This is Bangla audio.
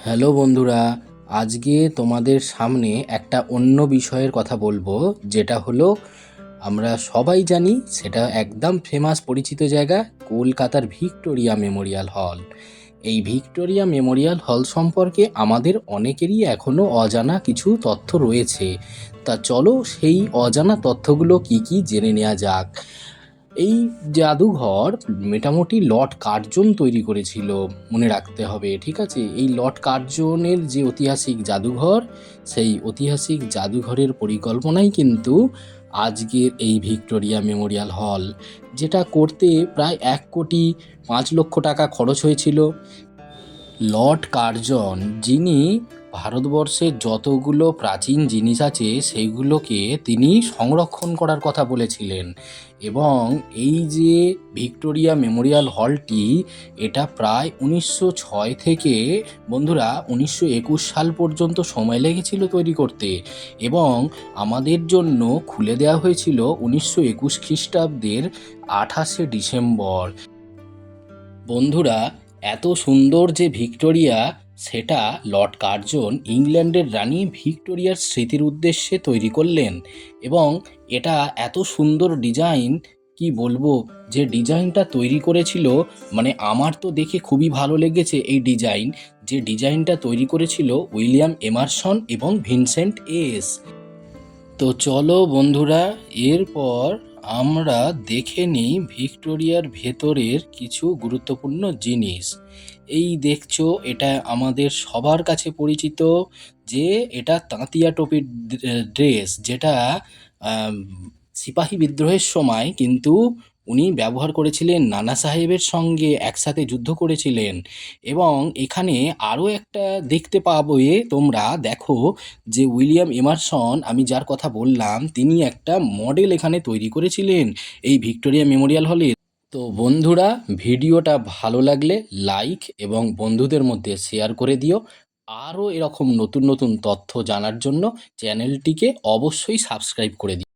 হ্যালো বন্ধুরা, আজকে তোমাদের সামনে একটা অন্য বিষয়ের কথা বলবো, যেটা হলো আমরা সবাই জানি সেটা একদম ফেমাস পরিচিত জায়গা কলকাতার ভিক্টোরিয়া মেমোরিয়াল হল। এই ভিক্টোরিয়া মেমোরিয়াল হল সম্পর্কে আমাদের অনেকেরই এখনও অজানা কিছু তথ্য রয়েছে। তা চলো সেই অজানা তথ্যগুলো কি কি জেনে নেওয়া যাক। এই জাদুঘর মোটামুটি লর্ড কার্জন তৈরি করেছিল, মনে রাখতে হবে, ঠিক আছে? এই লর্ড কার্জনের যে ঐতিহাসিক জাদুঘর, সেই ঐতিহাসিক জাদুঘরের পরিকল্পনাই কিন্তু আজকের এই ভিক্টোরিয়া মেমোরিয়াল হল, যেটা করতে প্রায় 1,05,00,000 টাকা খরচ হয়েছিল। লর্ড কার্জন, যিনি ভারতবর্ষের যতগুলো প্রাচীন জিনিস আছে সেইগুলোকে তিনি সংরক্ষণ করার কথা বলেছিলেন। এবং এই যে ভিক্টোরিয়া মেমোরিয়াল হলটি, এটা প্রায় 1906 থেকে বন্ধুরা 1921 সাল পর্যন্ত সময় লেগেছিল তৈরি করতে, এবং আমাদের জন্য খুলে দেওয়া হয়েছিল 1921 খ্রিস্টাব্দের 28শে ডিসেম্বর। বন্ধুরা, এত সুন্দর যে ভিক্টোরিয়া, সেটা লর্ড কার্জন ইংল্যান্ডের রানী ভিক্টোরিয়ার স্মৃতির উদ্দেশ্যে তৈরি করলেন। এবং এটা এত সুন্দর ডিজাইন, কি বলবো, যে ডিজাইনটা তৈরি করেছিল, মানে আমার তো দেখে খুবই ভালো লেগেছে এই ডিজাইন। যে ডিজাইনটা তৈরি করেছিল উইলিয়াম এমারসন এবং ভিনসেন্ট এস। তো চলো বন্ধুরা, এরপর আমরা দেখে নিই ভিক্টোরিয়ার ভেতরের কিছু গুরুত্বপূর্ণ জিনিস। এই দেখছো, এটা আমাদের সবার কাছে পরিচিত যে এটা তাঁতিয়া টোপির ড্রেস, যেটা আম, সিপাহী বিদ্রোহের সময় কিন্তু উনি ব্যবহার করেছিলেন, নানা সাহেবের সঙ্গে একসাথে যুদ্ধ করেছিলেন। এবং এখানে আরও একটা দেখতে পাবে তোমরা, দেখো, যে উইলিয়াম এমারসন, আমি যার কথা বললাম, তিনি একটা মডেল এখানে তৈরি করেছিলেন এই ভিক্টোরিয়া মেমোরিয়াল হলে। তো বন্ধুরা, ভিডিওটা ভালো লাগলে লাইক এবং বন্ধুদের মধ্যে শেয়ার করে দিও। আরও এরকম নতুন নতুন তথ্য জানার জন্য চ্যানেলটিকে অবশ্যই সাবস্ক্রাইব করে দিও।